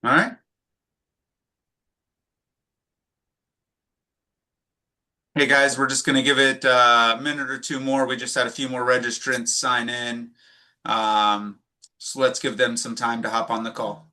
All right. Hey guys, we're just going to give it a minute or two more. We just had a few more registrants sign in. Um, so let's give them some time to hop on the call.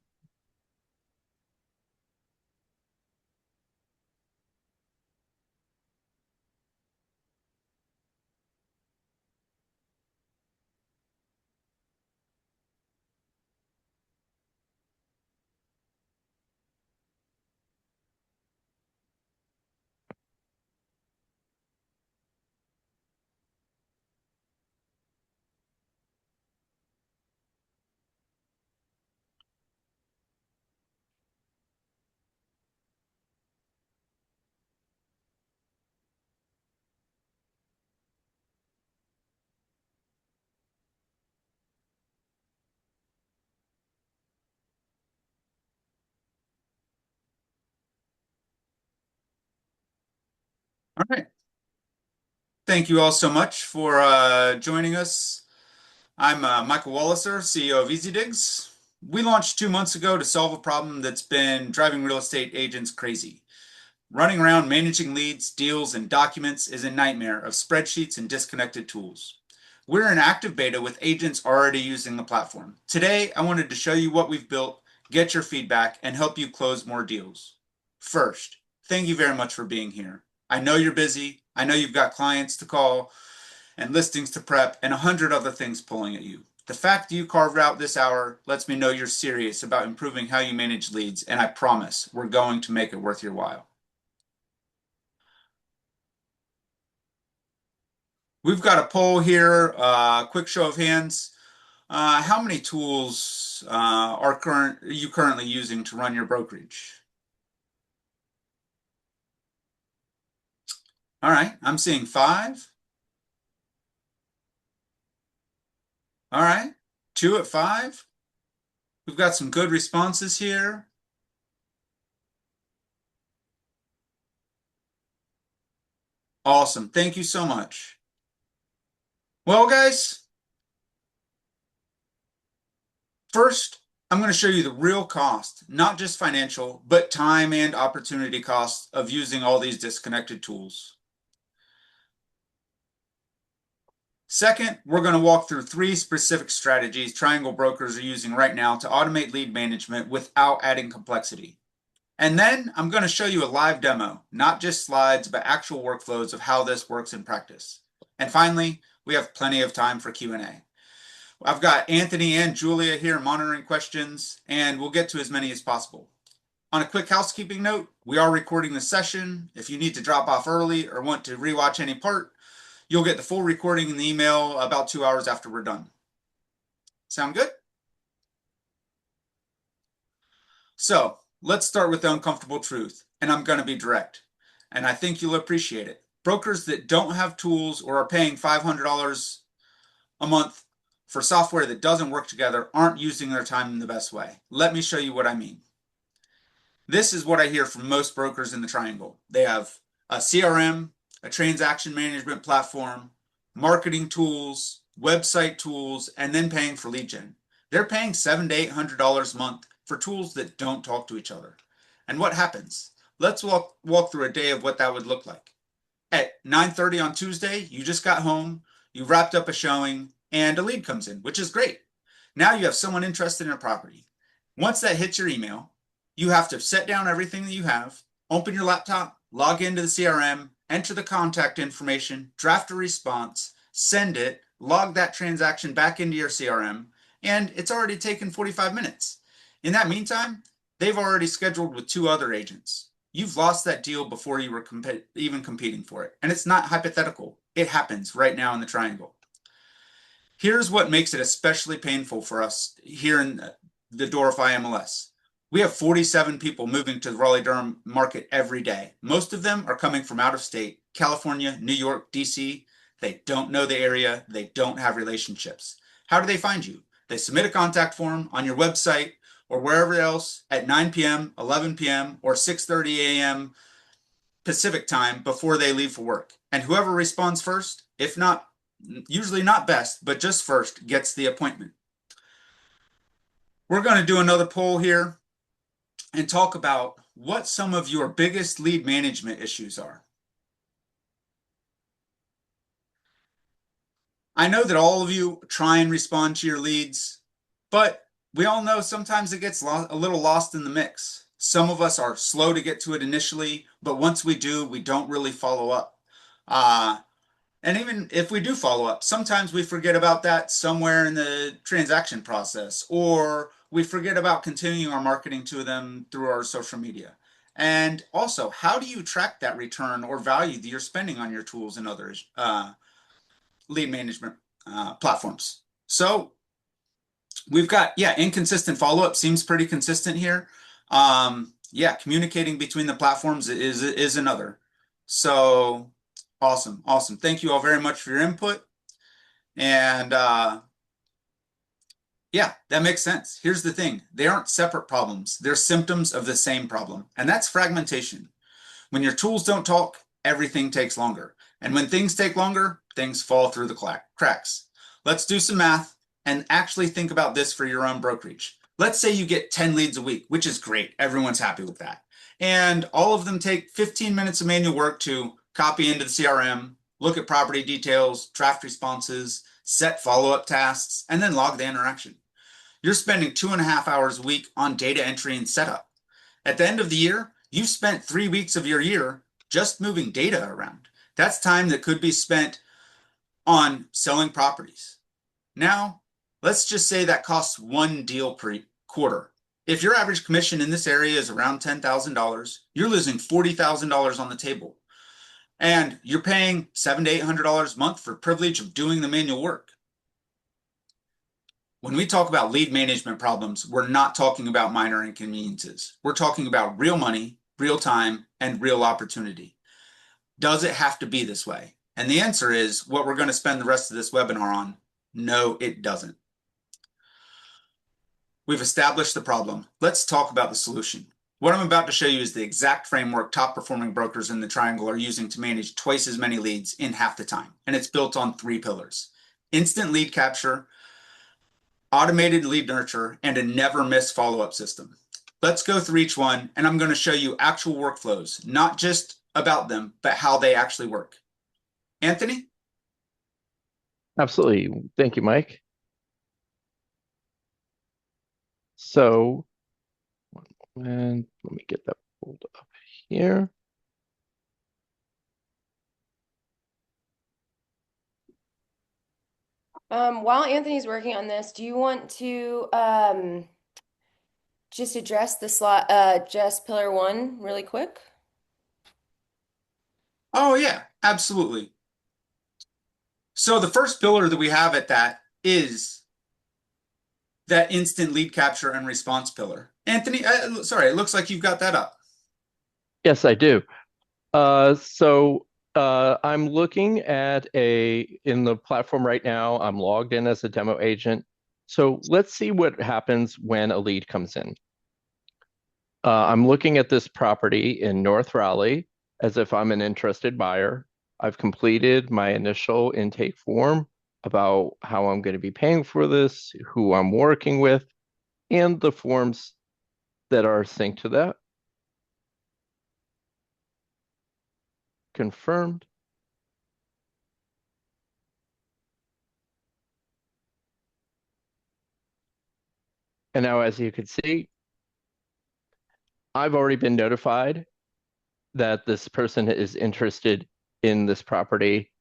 All right. Thank you all so much for joining us. I'm Michael Walliser, CEO of EasyDigs. We launched 2 months ago to solve a problem that's been driving real estate agents crazy. Running around managing leads, deals, and documents is a nightmare of spreadsheets and disconnected tools. We're in active beta with agents already using the platform. Today, I wanted to show you what we've built, get your feedback, and help you close more deals. First, thank you very much for being here. I know you're busy. I know you've got clients to call and listings to prep and 100 other things pulling at you. The fact you carved out this hour lets me know you're serious about improving how you manage leads, and I promise we're going to make it worth your while. We've got a poll here, quick show of hands. How many tools are you currently using to run your brokerage? All right, I'm seeing five. All right, two at five. We've got some good responses here. Awesome. Thank you so much. Well, guys, first, I'm going to show you the real cost, not just financial, but time and opportunity costs of using all these disconnected tools. Second, we're going to walk through three specific strategies Triangle brokers are using right now to automate lead management without adding complexity. And then I'm going to show you a live demo, not just slides, but actual workflows of how this works in practice. And finally, we have plenty of time for Q&A. I've got Anthony and Julia here monitoring questions, and we'll get to as many as possible. On a quick housekeeping note, we are recording the session. If you need to drop off early or want to rewatch any part, you'll get the full recording in the email about 2 hours after we're done. Sound good? So let's start with the uncomfortable truth, and I'm going to be direct, and I think you'll appreciate it. Brokers that don't have tools or are paying $500 a month for software that doesn't work together aren't using their time in the best way. Let me show you what I mean. This is what I hear from most brokers in the Triangle. They have a CRM, a transaction management platform, marketing tools, website tools, and then paying for lead gen. They're paying $700 to $800 a month for tools that don't talk to each other. And what happens? Let's walk through a day of what that would look like. At 9:30 on Tuesday, you just got home, you wrapped up a showing, and a lead comes in, which is great. Now you have someone interested in a property. Once that hits your email, you have to set down everything that you have, open your laptop, log into the CRM, enter the contact information, draft a response, send it, log that transaction back into your CRM, and it's already taken 45 minutes. In that meantime, they've already scheduled with two other agents. You've lost that deal before you were even competing for it. And it's not hypothetical. It happens right now in the Triangle. Here's what makes it especially painful for us here in the Dorify MLS. We have 47 people moving to the Raleigh Durham market every day. Most of them are coming from out of state, California, New York, DC. They don't know the area. They don't have relationships. How do they find you? They submit a contact form on your website or wherever else at 9 p.m., 11 p.m., or 6:30 a.m. Pacific time before they leave for work. And whoever responds first, if not, usually not best, but just first, gets the appointment. We're going to do another poll here. and talk about what some of your biggest lead management issues are. I know that all of you try and respond to your leads, but we all know sometimes it gets a little lost in the mix. Some of us are slow to get to it initially, but once we do, we don't really follow up. Uh, and even if we do follow up, sometimes we forget about that somewhere in the transaction process, or we forget about continuing our marketing to them through our social media. And also, how do you track that return or value that you're spending on your tools and others? Lead management platforms. So we've got, yeah, inconsistent follow-up seems pretty consistent here. Yeah, communicating between the platforms is another. So awesome, awesome. Thank you all very much for your input. And yeah, that makes sense. Here's the thing. They aren't separate problems. They're symptoms of the same problem, and that's fragmentation. When your tools don't talk, everything takes longer. And when things take longer, things fall through the cracks. Let's do some math and actually think about this for your own brokerage. Let's say you get 10 leads a week, which is great. Everyone's happy with that. And all of them take 15 minutes of manual work to copy into the CRM, look at property details, draft responses, set follow-up tasks, and then log the interaction. You're spending 2.5 hours a week on data entry and setup. At the end of the year, you've spent 3 weeks of your year just moving data around. That's time that could be spent on selling properties. Now, let's just say that costs one deal per quarter. If your average commission in this area is around $10,000, you're losing $40,000 on the table. And you're paying $700 to $800 a month for privilege of doing the manual work. When we talk about lead management problems, we're not talking about minor inconveniences. We're talking about real money, real time, and real opportunity. Does it have to be this way? And the answer is what we're going to spend the rest of this webinar on. No, it doesn't. We've established the problem. Let's talk about the solution. What I'm about to show you is the exact framework top performing brokers in the triangle are using to manage twice as many leads in half the time. And it's built on 3 pillars: instant lead capture, automated lead nurture, and a never miss follow-up system. Let's go through each one, and I'm going to show you actual workflows, not just about them, but how they actually work. Anthony? Absolutely. Thank you, Mike. So, and let me get that pulled up here. While Anthony's working on this, do you want to just address the slot, just pillar one really quick? Oh, yeah, absolutely. So the first pillar that we have at that is that instant lead capture and response pillar. Anthony, sorry, it looks like you've got that up. Yes, I do. I'm looking at in the platform right now. I'm logged in as a demo agent. So let's see what happens when a lead comes in. I'm looking at this property in North Raleigh as if I'm an interested buyer. I've completed my initial intake form about how I'm going to be paying for this, who I'm working with, and the forms that are synced to that. Confirmed. And now, as you can see, I've already been notified that this person is interested in this property,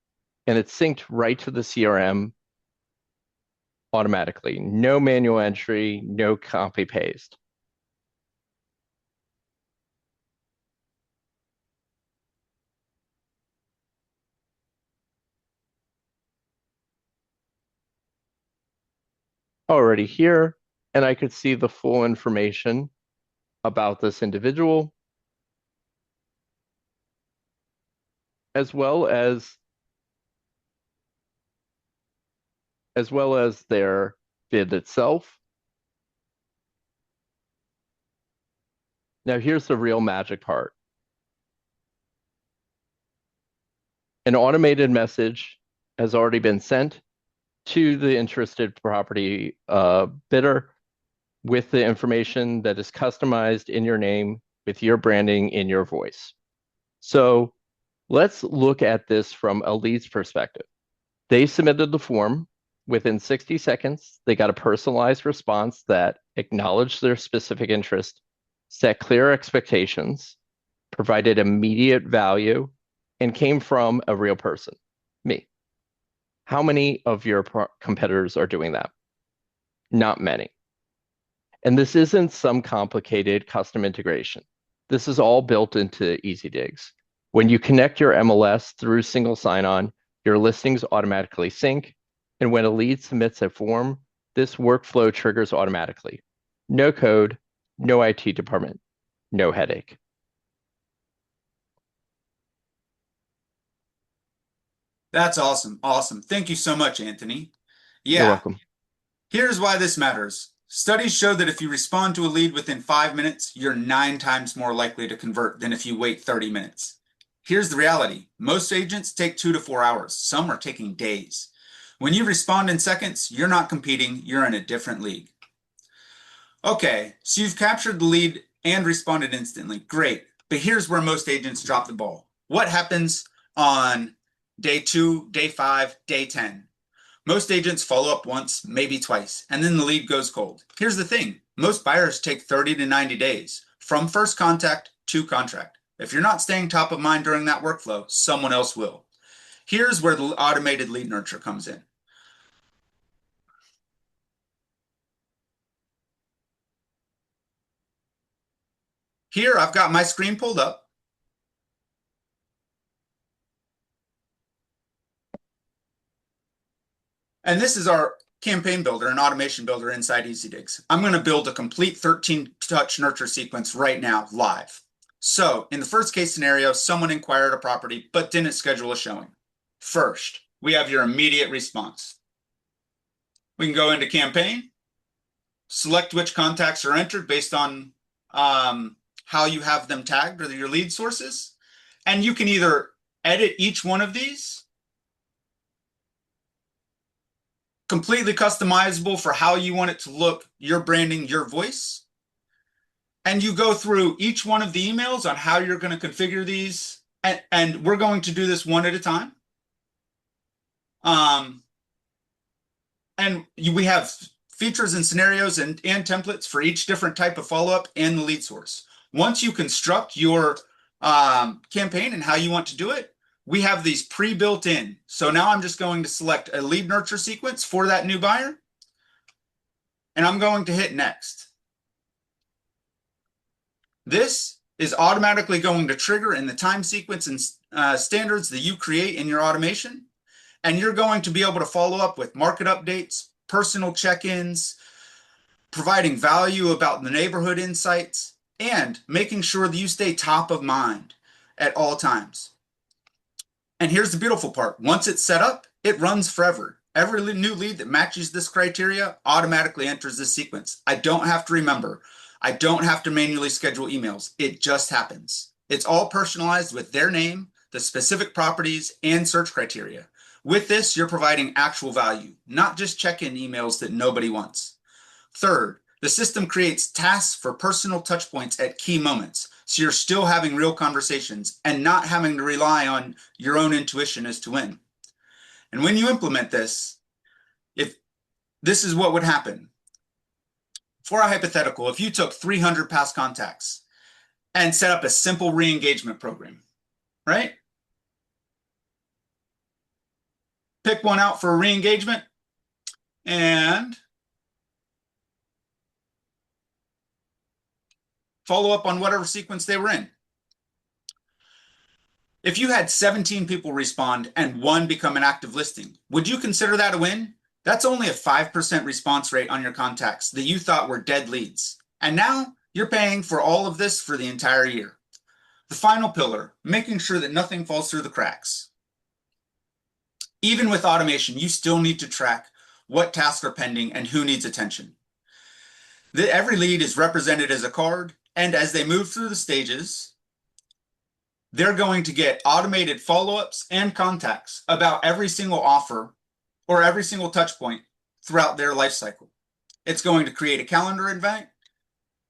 and it's synced right to the CRM automatically. No manual entry, no copy paste. Already here, and I could see the full information about this individual, as well as their bid itself. Now here's the real magic part. An automated message has already been sent to the interested property bidder with the information that is customized in your name with your branding in your voice. So let's look at this from a lead's perspective. They submitted the form. Within 60 seconds, they got a personalized response that acknowledged their specific interest, set clear expectations, provided immediate value, and came from a real person, me. How many of your competitors are doing that? Not many. And this isn't some complicated custom integration. This is all built into EasyDigs. When you connect your MLS through single sign-on, your listings automatically sync. And when a lead submits a form, this workflow triggers automatically. No code, no IT department, no headache. That's awesome. Awesome. Thank you so much, Anthony. You're Yeah, welcome. here's why this matters. Studies show that if you respond to a lead within 5 minutes, you're 9 times more likely to convert than if you wait 30 minutes. Here's the reality. Most agents take 2 to 4 hours. Some are taking days. When you respond in seconds, you're not competing, you're in a different league. Okay, so you've captured the lead and responded instantly. Great. But here's where most agents drop the ball. What happens on day 2, day 5, day 10? Most agents follow up once, maybe twice, and then the lead goes cold. Here's the thing. Most buyers take 30 to 90 days from first contact to contract. If you're not staying top of mind during that workflow, someone else will. Here's where the automated lead nurture comes in. Here, I've got my screen pulled up. And this is our campaign builder and automation builder inside EasyDigs. I'm going to build a complete 13-touch nurture sequence right now, live. So in the first case scenario, someone inquired a property but didn't schedule a showing. First, we have your immediate response. We can go into campaign, select which contacts are entered based on how you have them tagged or your lead sources. And you can either edit each one of these, completely customizable for how you want it to look, your branding, your voice. And you go through each one of the emails on how you're going to configure these. And we're going to do this one at a time. We have features and scenarios and templates for each different type of follow-up and the lead source. Once you construct your campaign and how you want to do it, we have these pre-built in. So now I'm just going to select a lead nurture sequence for that new buyer. And I'm going to hit next. This is automatically going to trigger in the time sequence and standards that you create in your automation. And you're going to be able to follow up with market updates, personal check-ins, providing value about the neighborhood insights, and making sure that you stay top of mind at all times. And here's the beautiful part. Once it's set up, it runs forever. Every new lead that matches this criteria automatically enters this sequence. I don't have to remember. I don't have to manually schedule emails. It just happens. It's all personalized with their name, the specific properties, and search criteria. With this, you're providing actual value, not just check-in emails that nobody wants. Third, the system creates tasks for personal touchpoints at key moments, so you're still having real conversations and not having to rely on your own intuition as to when. And when you implement this, if this is what would happen. For a hypothetical, if you took 300 past contacts and set up a simple re-engagement program, right? Pick one out for a re-engagement and follow up on whatever sequence they were in. If you had 17 people respond and 1 become an active listing, would you consider that a win? That's only a 5% response rate on your contacts that you thought were dead leads. And now you're paying for all of this for the entire year. The final pillar, making sure that nothing falls through the cracks. Even with automation, you still need to track what tasks are pending and who needs attention. Every lead is represented as a card, and as they move through the stages, they're going to get automated follow-ups and contacts about every single offer or every single touch point throughout their life cycle. It's going to create a calendar invite,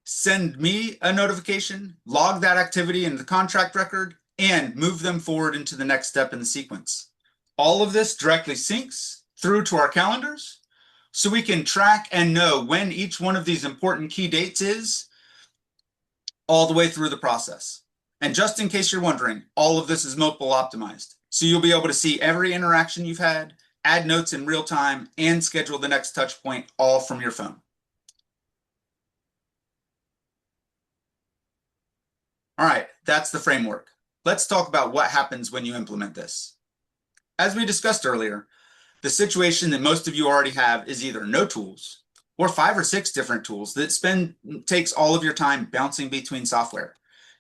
send me a notification, log that activity in the contract record, and move them forward into the next step in the sequence. All of this directly syncs through to our calendars, so we can track and know when each one of these important key dates is all the way through the process. And just in case you're wondering, all of this is mobile optimized. So you'll be able to see every interaction you've had, add notes in real time, and schedule the next touch point all from your phone. All right, that's the framework. Let's talk about what happens when you implement this. As we discussed earlier, the situation that most of you already have is either no tools or 5 or 6 different tools that takes all of your time bouncing between software.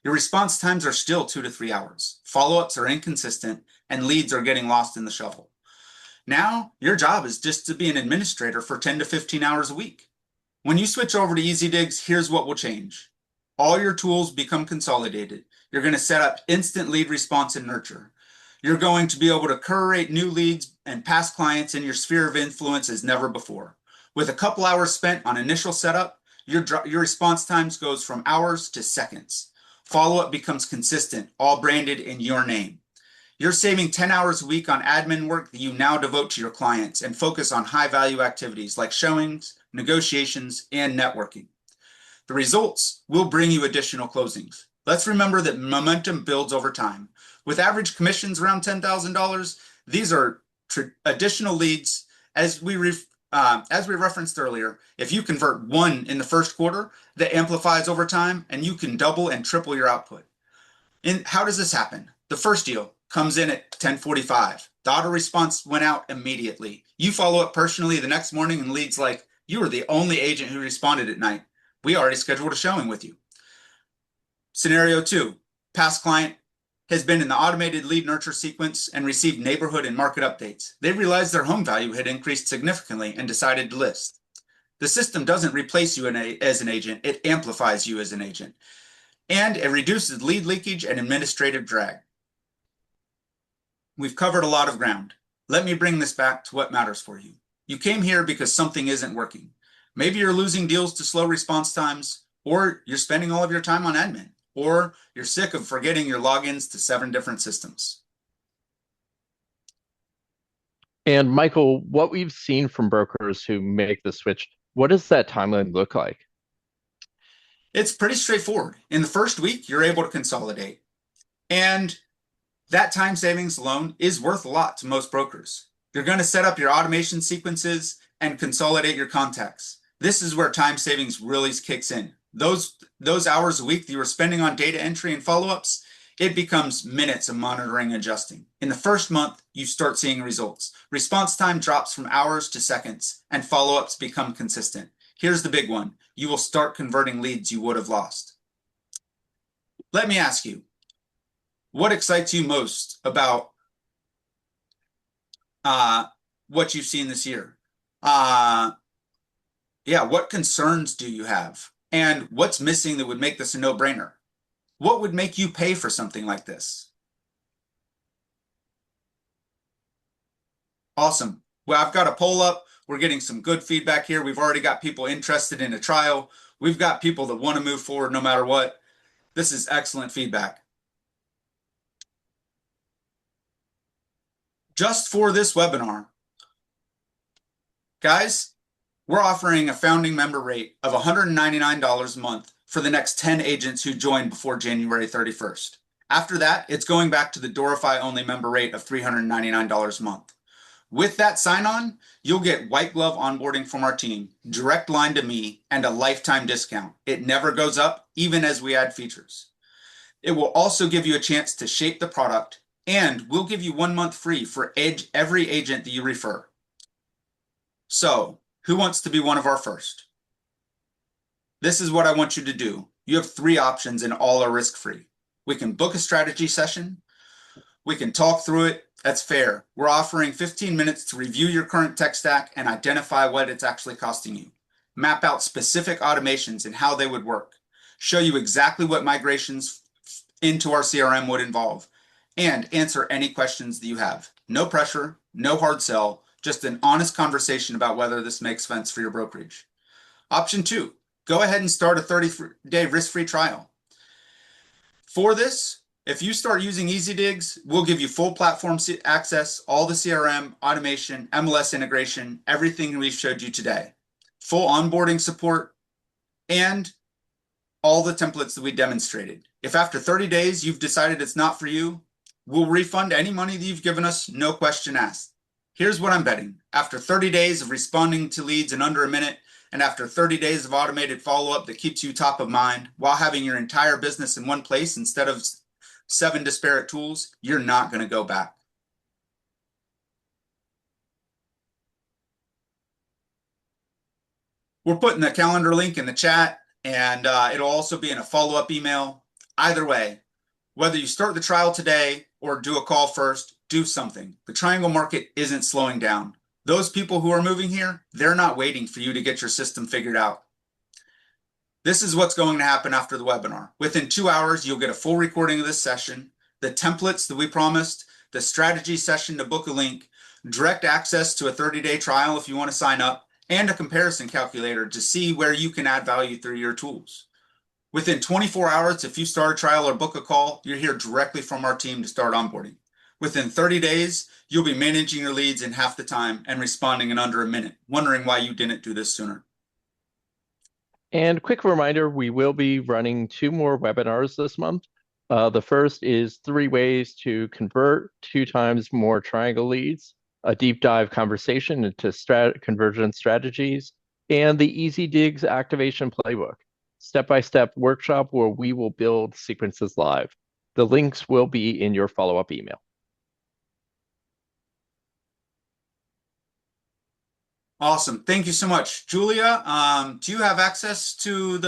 Your response times are still 2 to 3 hours. Follow-ups are inconsistent and leads are getting lost in the shuffle. Now, your job is just to be an administrator for 10 to 15 hours a week. When you switch over to EasyDigs, here's what will change. All your tools become consolidated. You're going to set up instant lead response and nurture. You're going to be able to curate new leads and past clients in your sphere of influence as never before. With a couple hours spent on initial setup, your response times goes from hours to seconds. Follow-up becomes consistent, all branded in your name. You're saving 10 hours a week on admin work that you now devote to your clients and focus on high-value activities like showings, negotiations, and networking. The results will bring you additional closings. Let's remember that momentum builds over time. With average commissions around $10,000, these are additional leads. As we referenced earlier, if you convert 1 in the first quarter, that amplifies over time, and you can double and triple your output. And how does this happen? The first deal comes in at 10:45. The auto response went out immediately. You follow up personally the next morning, and leads like, "You were the only agent who responded at night. We already scheduled a showing with you." Scenario 2, past client has been in the automated lead nurture sequence and received neighborhood and market updates. They realized their home value had increased significantly and decided to list. The system doesn't replace you as an agent, it amplifies you as an agent. And it reduces lead leakage and administrative drag. We've covered a lot of ground. Let me bring this back to what matters for you. You came here because something isn't working. Maybe you're losing deals to slow response times, or you're spending all of your time on admin, or you're sick of forgetting your logins to 7 different systems. And Michael, what we've seen from brokers who make the switch, what does that timeline look like? It's pretty straightforward. In the first week, you're able to consolidate. And that time savings alone is worth a lot to most brokers. You're going to set up your automation sequences and consolidate your contacts. This is where time savings really kicks in. Those hours a week that you were spending on data entry and follow-ups, it becomes minutes of monitoring and adjusting. In the first month, you start seeing results. Response time drops from hours to seconds, and follow-ups become consistent. Here's the big one. You will start converting leads you would have lost. Let me ask you, what excites you most about what you've seen this year? What concerns do you have? And what's missing that would make this a no-brainer? What would make you pay for something like this? Awesome. Well, I've got a poll up. We're getting some good feedback here. We've already got people interested in a trial. We've got people that want to move forward no matter what. This is excellent feedback. Just for this webinar, guys, we're offering a founding member rate of $199 a month for the next 10 agents who join before January 31st. After that, it's going back to the Dorify only member rate of $399 a month. With that sign-on, you'll get white glove onboarding from our team, direct line to me, and a lifetime discount. It never goes up, even as we add features. It will also give you a chance to shape the product, and we'll give you 1 month free for every agent that you refer. So, who wants to be one of our first? This is what I want you to do. You have 3 options and all are risk-free. We can book a strategy session. We can talk through it. That's fair. We're offering 15 minutes to review your current tech stack and identify what it's actually costing you. Map out specific automations and how they would work. Show you exactly what migrations into our CRM would involve. And answer any questions that you have. No pressure, no hard sell, just an honest conversation about whether this makes sense for your brokerage. Option 2, go ahead and start a 30-day risk-free trial. For this, if you start using EasyDigs, we'll give you full platform access, all the CRM, automation, MLS integration, everything we've showed you today. Full onboarding support, and all the templates that we demonstrated. If after 30 days you've decided it's not for you, we'll refund any money that you've given us, no question asked. Here's what I'm betting. After 30 days of responding to leads in under a minute, and after 30 days of automated follow-up that keeps you top of mind while having your entire business in one place instead of 7 disparate tools, you're not going to go back. We're putting the calendar link in the chat, and it'll also be in a follow-up email. Either way, whether you start the trial today or do a call first, do something. The triangle market isn't slowing down. Those people who are moving here, they're not waiting for you to get your system figured out. This is what's going to happen after the webinar. Within 2 hours, you'll get a full recording of this session, the templates that we promised, the strategy session to book a link, direct access to a 30-day trial if you want to sign up, and a comparison calculator to see where you can add value through your tools. Within 24 hours, if you start a trial or book a call, you'll hear directly from our team to start onboarding. Within 30 days, you'll be managing your leads in half the time and responding in under a minute, wondering why you didn't do this sooner. And quick reminder, we will be running 2 more webinars this month. The first is 3 ways to convert 2 times more triangle leads, a deep dive conversation into conversion strategies, and the EasyDigs activation playbook, step-by-step workshop where we will build sequences live. The links will be in your follow-up email. Awesome. Thank you so much. Julia, do you have access to the